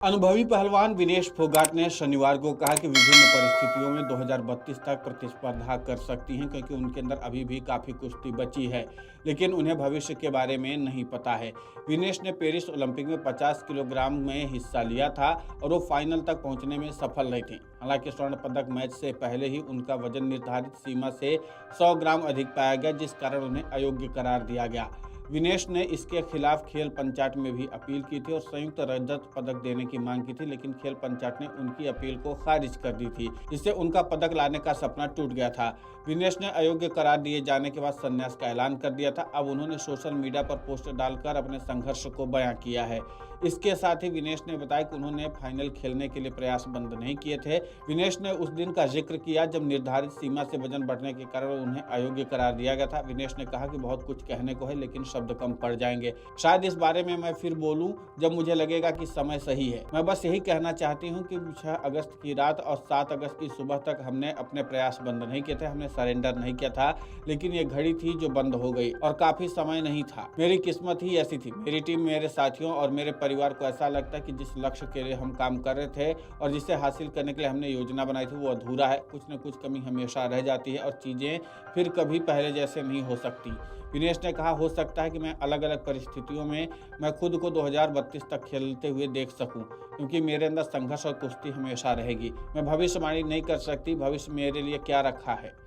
अनुभवी पहलवान विनेश फोगाट ने शनिवार को कहा कि विभिन्न परिस्थितियों में 2032 तक प्रतिस्पर्धा कर सकती हैं क्योंकि उनके अंदर अभी भी काफ़ी कुश्ती बची है, लेकिन उन्हें भविष्य के बारे में नहीं पता है। विनेश ने पेरिस ओलंपिक में 50 किलोग्राम में हिस्सा लिया था और वो फाइनल तक पहुंचने में सफल रही थी। हालांकि स्वर्ण पदक मैच से पहले ही उनका वजन निर्धारित सीमा से 100 ग्राम अधिक पाया गया, जिस कारण उन्हें अयोग्य करार दिया गया। विनेश ने इसके खिलाफ खेल पंचायत में भी अपील की थी और संयुक्त रजत पदक देने की मांग की थी, लेकिन खेल पंचायत ने उनकी अपील को खारिज कर दी थी, जिससे उनका पदक लाने का सपना टूट गया था। विनेश ने अयोग्य करार दिए जाने के बाद संन्यास का ऐलान कर दिया था। अब उन्होंने सोशल मीडिया पर पोस्ट डालकर अपने संघर्ष को बयां किया है। इसके साथ ही विनेश ने बताया कि उन्होंने फाइनल खेलने के लिए प्रयास बंद नहीं किए थे। विनेश ने उस दिन का जिक्र किया जब निर्धारित सीमा से वजन बढ़ने के कारण उन्हें अयोग्य करार दिया गया था। विनेश ने कहा कि बहुत कुछ कहने को है, लेकिन शब्द कम पड़ जाएंगे। शायद इस बारे में मैं फिर बोलूं जब मुझे लगेगा कि समय सही है। मैं बस यही कहना चाहती हूं कि 6 अगस्त की रात और 7 अगस्त की सुबह तक हमने अपने प्रयास बंद नहीं किए थे, हमने सरेंडर नहीं किया था, लेकिन ये घड़ी थी जो बंद हो गई और काफी समय नहीं था। मेरी किस्मत ही ऐसी थी। मेरी टीम, मेरे साथियों और मेरे परिवार को ऐसा लगता है कि जिस लक्ष्य के लिए हम काम कर रहे थे और जिसे हासिल करने के लिए हमने योजना बनाई थी वो अधूरा है। कुछ न कुछ कमी हमेशा रह जाती है और चीजें फिर कभी पहले जैसे नहीं हो सकती। विनेश ने कहा, हो सकता है कि मैं अलग अलग परिस्थितियों में मैं खुद को 2032 तक खेलते हुए देख सकूं, क्योंकि मेरे अंदर संघर्ष और कुश्ती हमेशा रहेगी। मैं भविष्यवाणी नहीं कर सकती भविष्य मेरे लिए क्या रखा है,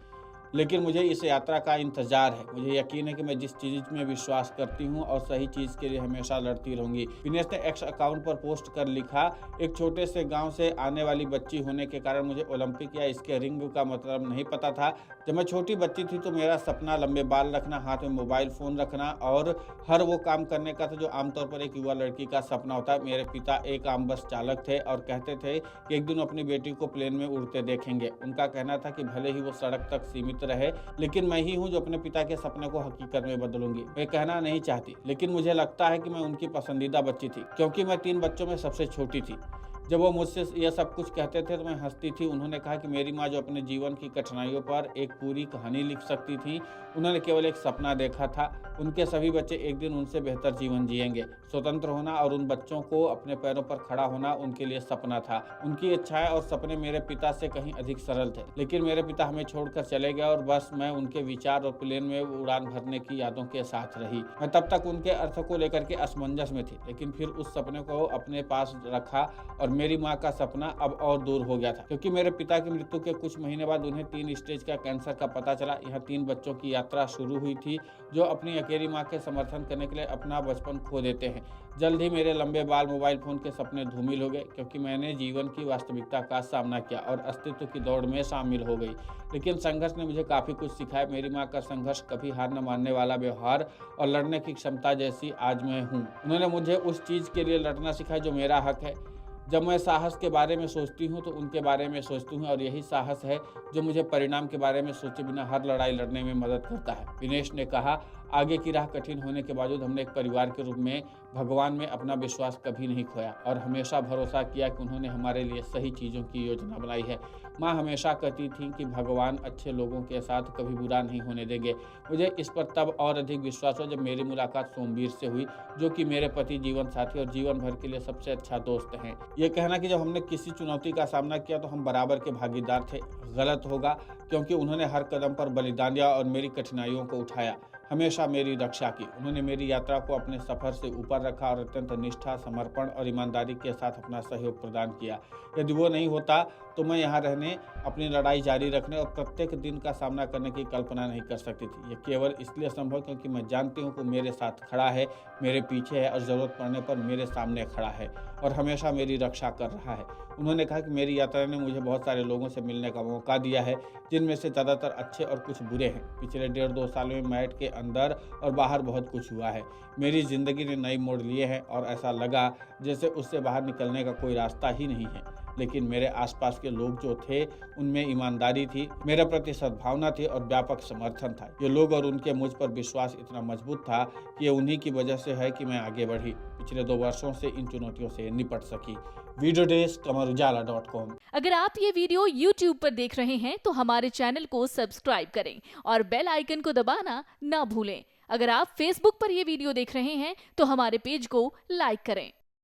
लेकिन मुझे इस यात्रा का इंतजार है। मुझे यकीन है कि मैं जिस चीज में विश्वास करती हूं और सही चीज के लिए हमेशा लड़ती रहूंगी। विनेश ने एक्स अकाउंट पर पोस्ट कर लिखा, एक छोटे से गांव से आने वाली बच्ची होने के कारण मुझे ओलंपिक या इसके रिंग का मतलब नहीं पता था। जब मैं छोटी बच्ची थी तो मेरा सपना लंबे बाल रखना, हाथ में मोबाइल फोन रखना और हर वो काम करने का था जो आमतौर पर एक युवा लड़की का सपना होता है। मेरे पिता एक आम बस चालक थे और कहते थे कि एक दिन अपनी बेटी को प्लेन में उड़ते देखेंगे। उनका कहना था कि भले ही वो सड़क तक सीमित रहे, लेकिन मैं ही हूं जो अपने पिता के सपने को हकीकत में बदलूंगी। मैं कहना नहीं चाहती, लेकिन मुझे लगता है कि मैं उनकी पसंदीदा बच्ची थी, क्योंकि मैं 3 बच्चों में सबसे छोटी थी। जब वो मुझसे यह सब कुछ कहते थे तो मैं हंसती थी। उन्होंने कहा कि मेरी माँ जो अपने जीवन की कठिनाइयों पर एक पूरी कहानी लिख सकती थी, उन्होंने केवल एक सपना देखा था। उनके सभी बच्चे एक दिन उनसे बेहतर जीवन जिएंगे। स्वतंत्र होना और उन बच्चों को अपने पैरों पर खड़ा होना उनके लिए सपना था। उनकी इच्छाएं और सपने मेरे पिता से कहीं अधिक सरल थे, लेकिन मेरे पिता हमें छोड़कर चले गए और बस मैं उनके विचार और प्लेन में उड़ान भरने की यादों के साथ रही। मैं तब तक उनके अर्थ को लेकर के असमंजस में थी, लेकिन फिर उस सपने को अपने पास रखा और मेरी माँ का सपना अब और दूर हो गया था, क्योंकि मेरे पिता की मृत्यु के कुछ महीने बाद उन्हें 3 स्टेज का कैंसर का पता चला। यह 3 बच्चों की यात्रा शुरू हुई थी जो अपनी अकेली माँ के समर्थन करने के लिए अपना बचपन खो देते हैं। जल्द ही मेरे लंबे बाल, मोबाइल फोन के सपने धूमिल हो गए, क्योंकि मैंने जीवन की वास्तविकता का सामना किया और अस्तित्व की दौड़ में शामिल हो गई। लेकिन संघर्ष ने मुझे काफी कुछ सिखाया। मेरी माँ का संघर्ष, कभी हार न मानने वाला व्यवहार और लड़ने की क्षमता जैसी आज मैं हूँ। उन्होंने मुझे उस चीज के लिए लड़ना सिखाया जो मेरा हक है। जब मैं साहस के बारे में सोचती हूँ तो उनके बारे में सोचती हूँ, और यही साहस है जो मुझे परिणाम के बारे में सोचे बिना हर लड़ाई लड़ने में मदद करता है। विनेश ने कहा, आगे की राह कठिन होने के बावजूद हमने एक परिवार के रूप में भगवान में अपना विश्वास कभी नहीं खोया और हमेशा भरोसा किया कि उन्होंने हमारे लिए सही चीज़ों की योजना बनाई है। माँ हमेशा कहती थी कि भगवान अच्छे लोगों के साथ कभी बुरा नहीं होने देंगे। मुझे इस पर तब और अधिक विश्वास हुआ जब मेरी मुलाकात सोमवीर से हुई, जो कि मेरे पति, जीवन साथी और जीवन भर के लिए सबसे अच्छा दोस्त हैं। ये कहना कि जब हमने किसी चुनौती का सामना किया तो हम बराबर के भागीदार थे, गलत होगा, क्योंकि उन्होंने हर कदम पर बलिदान दिया और मेरी कठिनाइयों को उठाया, हमेशा मेरी रक्षा की। उन्होंने मेरी यात्रा को अपने सफर से ऊपर रखा और अत्यंत निष्ठा, समर्पण और ईमानदारी के साथ अपना सहयोग प्रदान किया। यदि वो नहीं होता तो मैं यहाँ रहने, अपनी लड़ाई जारी रखने और प्रत्येक दिन का सामना करने की कल्पना नहीं कर सकती थी। ये केवल इसलिए संभव क्योंकि मैं जानती हूँ कि मेरे साथ खड़ा है, मेरे पीछे है और ज़रूरत पड़ने पर मेरे सामने खड़ा है और हमेशा मेरी रक्षा कर रहा है। उन्होंने कहा कि मेरी यात्रा ने मुझे बहुत सारे लोगों से मिलने का मौका दिया है, जिनमें से ज़्यादातर अच्छे और कुछ बुरे हैं। पिछले 1.5-2 सालों में मैट के अंदर और बाहर बहुत कुछ हुआ है। मेरी ज़िंदगी ने नई मोड़ लिए हैं और ऐसा लगा जैसे उससे बाहर निकलने का कोई रास्ता ही नहीं है। लेकिन मेरे आसपास के लोग जो थे उनमें ईमानदारी थी, मेरे प्रति सद्भावना थी और व्यापक समर्थन था। ये लोग और उनके मुझ पर विश्वास इतना मजबूत था कि ये उन्हीं की वजह से है कि मैं आगे बढ़ी, पिछले 2 वर्षों से इन चुनौतियों से निपट सकी। Video desk amarujala.com। अगर आप ये वीडियो YouTube पर देख रहे हैं तो हमारे चैनल को सब्सक्राइब करें और बेल आइकन को दबाना ना भूलें। अगर आप Facebook पर ये वीडियो देख रहे हैं तो हमारे पेज को लाइक करें।